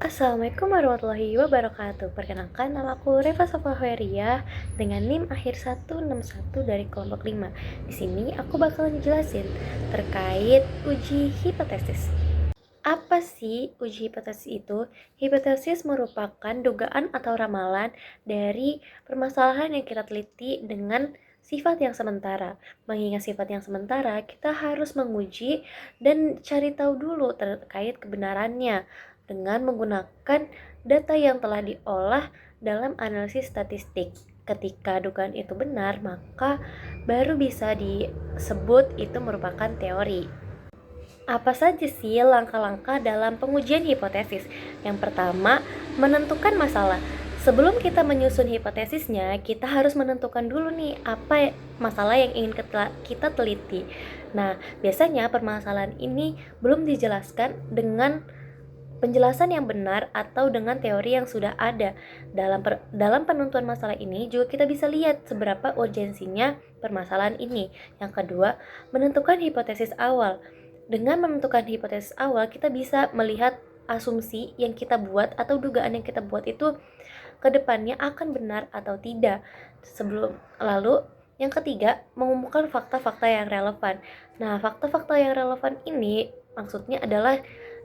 Assalamualaikum warahmatullahi wabarakatuh. Perkenalkan, nama aku Reva Safahweria dengan NIM akhir 161 dari kelompok 5. Di sini aku bakalan jelasin terkait uji hipotesis. Apa sih uji hipotesis itu? Hipotesis merupakan dugaan atau ramalan dari permasalahan yang kita teliti dengan sifat yang sementara. Mengingat sifat yang sementara, kita harus menguji dan cari tahu dulu terkait kebenarannya dengan menggunakan data yang telah diolah dalam analisis statistik. Ketika dugaan itu benar, maka baru bisa disebut itu merupakan teori. Apa saja sih langkah-langkah dalam pengujian hipotesis? Yang pertama, menentukan masalah. Sebelum kita menyusun hipotesisnya, kita harus menentukan dulu nih apa masalah yang ingin kita teliti. Nah, biasanya permasalahan ini belum dijelaskan dengan penjelasan yang benar atau dengan teori yang sudah ada. Dalam penentuan masalah ini juga kita bisa lihat seberapa urgensinya permasalahan ini. Yang kedua, menentukan hipotesis awal. Dengan menentukan hipotesis awal, kita bisa melihat asumsi yang kita buat atau dugaan yang kita buat itu ke depannya akan benar atau tidak. Lalu yang ketiga, mengumpulkan fakta-fakta yang relevan. Nah, fakta-fakta yang relevan ini maksudnya adalah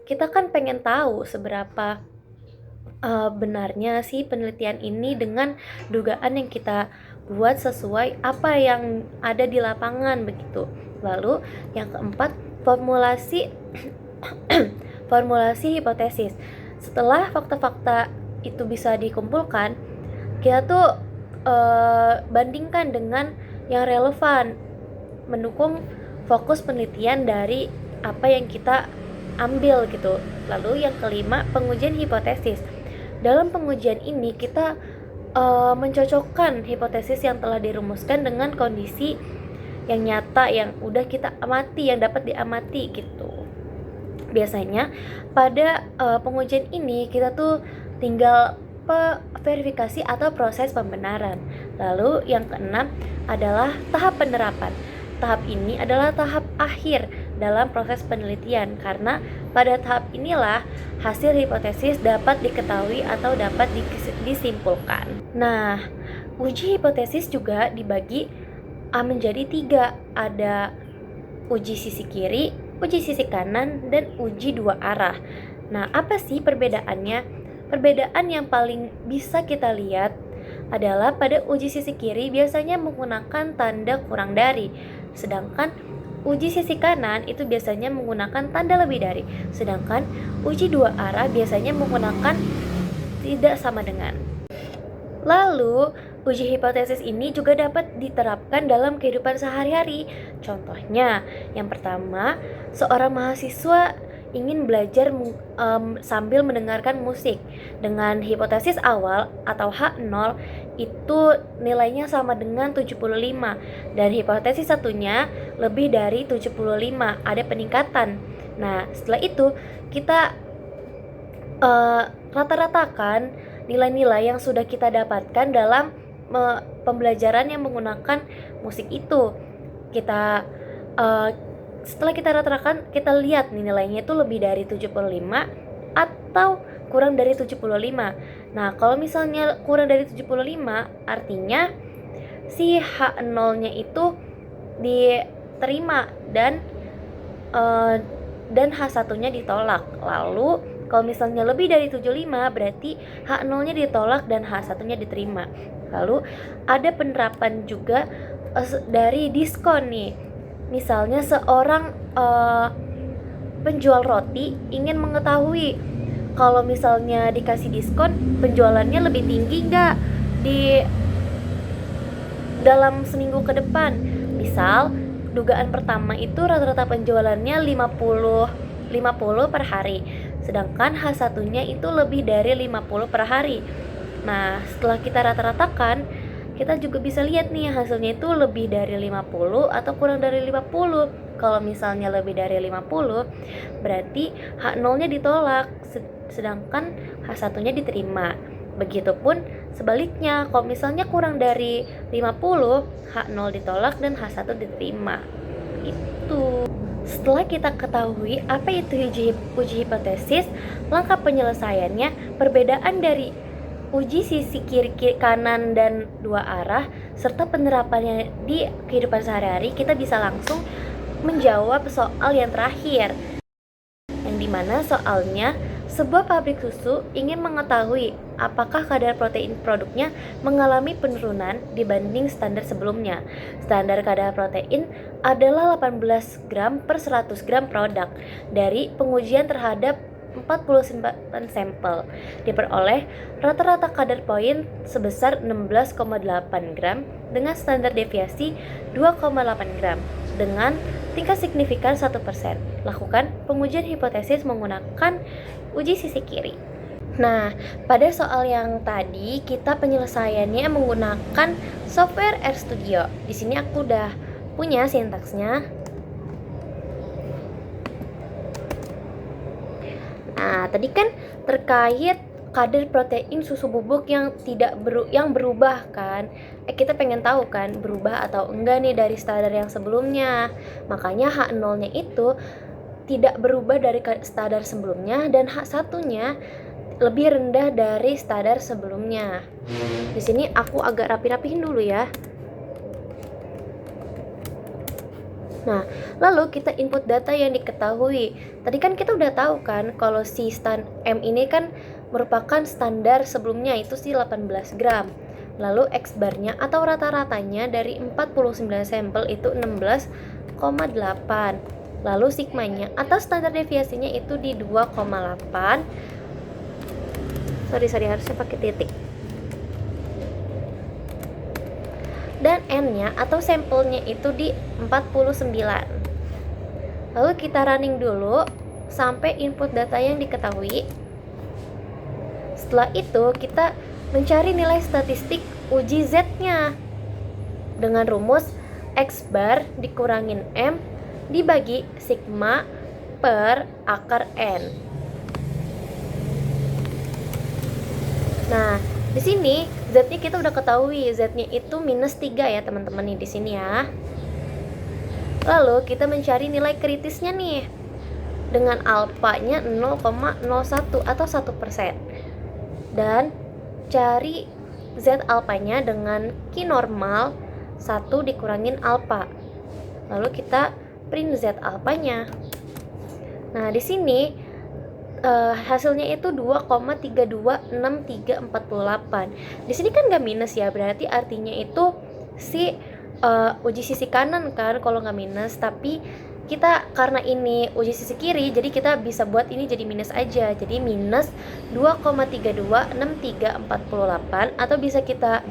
kita kan pengen tahu seberapa benarnya sih penelitian ini dengan dugaan yang kita buat sesuai apa yang ada di lapangan begitu. Lalu yang keempat, formulasi formulasi hipotesis. Setelah fakta-fakta itu bisa dikumpulkan, kita tuh bandingkan dengan yang relevan, mendukung fokus penelitian dari apa yang kita ambil gitu. Lalu yang kelima, pengujian hipotesis. Dalam pengujian ini kita mencocokkan hipotesis yang telah dirumuskan dengan kondisi yang nyata yang udah kita amati, yang dapat diamati gitu. Biasanya pada pengujian ini kita tuh tinggal verifikasi atau proses pembenaran. Lalu yang keenam adalah tahap penerapan. Tahap ini adalah tahap akhir dalam proses penelitian karena pada tahap inilah hasil hipotesis dapat diketahui atau dapat disimpulkan. Nah, uji hipotesis juga dibagi menjadi 3. Ada uji sisi kiri, uji sisi kanan, dan uji 2 arah. Nah, apa sih perbedaannya? Perbedaan yang paling bisa kita lihat adalah pada uji sisi kiri biasanya menggunakan tanda kurang dari, sedangkan uji sisi kanan itu biasanya menggunakan tanda lebih dari. Sedangkan uji 2 arah biasanya menggunakan tidak sama dengan. Lalu, uji hipotesis ini juga dapat diterapkan dalam kehidupan sehari-hari. Contohnya, yang pertama, seorang mahasiswa ingin belajar sambil mendengarkan musik. Dengan hipotesis awal atau H0 itu nilainya sama dengan 75 dan hipotesis satunya lebih dari 75, ada peningkatan. Nah, setelah itu kita rata-ratakan nilai-nilai yang sudah kita dapatkan dalam pembelajaran yang menggunakan musik itu. Setelah kita rata-ratakan, kita lihat nih nilainya itu lebih dari 75 atau kurang dari 75. Nah, kalau misalnya kurang dari 75, artinya si H0-nya itu diterima dan H1-nya ditolak. Lalu kalau misalnya lebih dari 75, berarti H0-nya ditolak dan H1-nya diterima. Lalu ada penerapan juga dari diskon nih. Misalnya seorang penjual roti ingin mengetahui kalau misalnya dikasih diskon penjualannya lebih tinggi nggak di dalam seminggu ke depan. Misal dugaan pertama itu rata-rata penjualannya 50 per hari, sedangkan H1-nya itu lebih dari 50 per hari. Nah, setelah kita rata-ratakan, kita juga bisa lihat nih hasilnya itu lebih dari 50 atau kurang dari 50. Kalau misalnya lebih dari 50, berarti H0-nya ditolak, sedangkan H1-nya diterima. Begitupun sebaliknya, kalau misalnya kurang dari 50, H0 ditolak dan H1 diterima. Itu. Setelah kita ketahui apa itu uji hipotesis, langkah penyelesaiannya perbedaan dari uji sisi kiri kanan dan dua arah serta penerapannya di kehidupan sehari-hari, kita bisa langsung menjawab soal yang terakhir, yang dimana soalnya sebuah pabrik susu ingin mengetahui apakah kadar protein produknya mengalami penurunan dibanding standar sebelumnya. Standar kadar protein adalah 18 gram per 100 gram produk. Dari pengujian terhadap 49 sampel, diperoleh rata-rata kadar poin sebesar 16,8 gram dengan standar deviasi 2,8 gram dengan tingkat signifikan 1%. Lakukan pengujian hipotesis menggunakan uji sisi kiri. Nah, pada soal yang tadi kita penyelesaiannya menggunakan software RStudio. Di sini aku udah punya sintaksnya. Nah, tadi kan terkait kadar protein susu bubuk yang berubah kan. Kita pengen tahu kan berubah atau enggak nih dari standar yang sebelumnya. Makanya H0-nya itu tidak berubah dari standar sebelumnya dan H1-nya lebih rendah dari standar sebelumnya. Di sini aku agak rapi-rapihin dulu ya. Nah, lalu kita input data yang diketahui. Tadi kan kita udah tahu kan kalau si stand M ini kan merupakan standar sebelumnya itu si 18 gram. Lalu X barnya atau rata-ratanya dari 49 sampel itu 16,8. Lalu sigmanya atau standar deviasinya itu di 2,8. Sorry harusnya pakai titik. Dan N-nya atau sampelnya itu di 49. Lalu kita running dulu sampai input data yang diketahui. Setelah itu kita mencari nilai statistik uji Z-nya dengan rumus X bar dikurangin M dibagi sigma per akar N. Nah, di sini Z-nya kita udah ketahui, Z-nya itu minus 3 ya teman-teman nih di sini ya. Lalu kita mencari nilai kritisnya nih dengan alfanya 0,01 atau 1%. Dan cari Z alfanya dengan Q normal 1 dikurangin alfa. Lalu kita print Z alfanya. Nah, di sini hasilnya itu 2,326348. Di sini kan nggak minus ya, berarti artinya itu si uji sisi kanan kan kalau nggak minus, tapi kita karena ini uji sisi kiri jadi kita bisa buat ini jadi minus aja, jadi minus 2,326348 atau bisa kita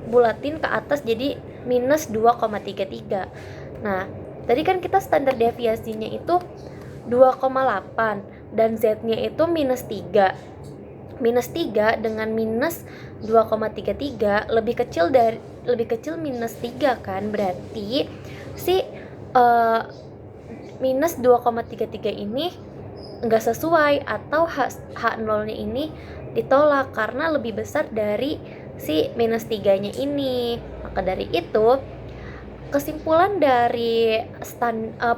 bulatin ke atas jadi minus 2,33. Nah, tadi kan kita standar deviasinya itu 2,8 dan Z-nya itu minus 3. Minus 3 dengan minus 2,33 lebih kecil minus 3 kan, berarti si minus 2,33 ini enggak sesuai atau H0-nya ini ditolak karena lebih besar dari si minus 3-nya ini. Maka dari itu kesimpulan dari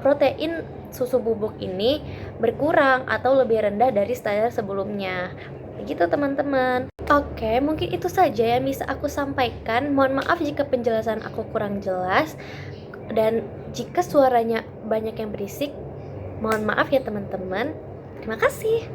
protein susu bubuk ini berkurang atau lebih rendah dari standar sebelumnya. Begitu teman-teman. Oke, mungkin itu saja yang bisa aku sampaikan. Mohon maaf jika penjelasan aku kurang jelas dan jika suaranya banyak yang berisik. Mohon maaf ya teman-teman. Terima kasih.